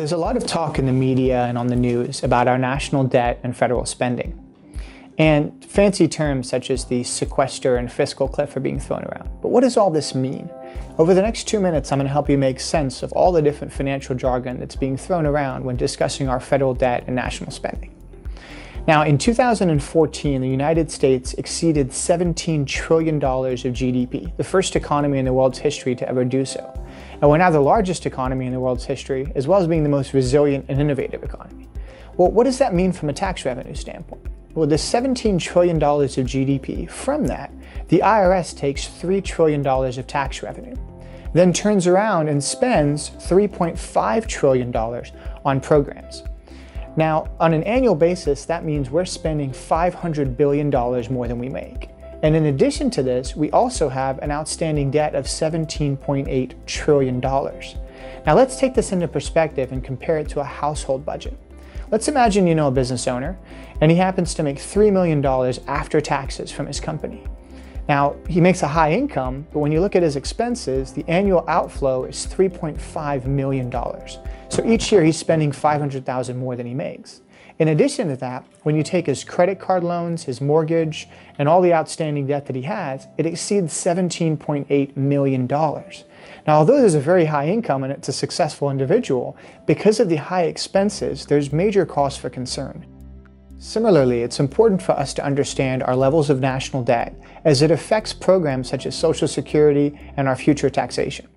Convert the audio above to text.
There's a lot of talk in the media and on the news about our national debt and federal spending. And fancy terms such as the sequester and fiscal cliff are being thrown around. But what does all this mean? Over the next 2 minutes, I'm going to help you make sense of all the different financial jargon that's being thrown around when discussing our federal debt and national spending. Now, in 2014, the United States exceeded $17 trillion of GDP, the first economy in the world's history to ever do so. And we're now the largest economy in the world's history, as well as being the most resilient and innovative economy. Well, what does that mean from a tax revenue standpoint? Well, the $17 trillion of GDP, from that, the IRS takes $3 trillion of tax revenue, then turns around and spends $3.5 trillion on programs. Now, on an annual basis, that means we're spending $500 billion more than we make. And in addition to this, we also have an outstanding debt of $17.8 trillion. Now, let's take this into perspective and compare it to a household budget. Let's imagine you know a business owner, and he happens to make $3 million after taxes from his company. Now, he makes a high income, but when you look at his expenses, the annual outflow is $3.5 million. So each year he's spending $500,000 more than he makes. In addition to that, when you take his credit card loans, his mortgage, and all the outstanding debt that he has, it exceeds $17.8 million. Now, although there's a very high income and it's a successful individual, because of the high expenses, there's major cause for concern. Similarly, it's important for us to understand our levels of national debt as it affects programs such as Social Security and our future taxation.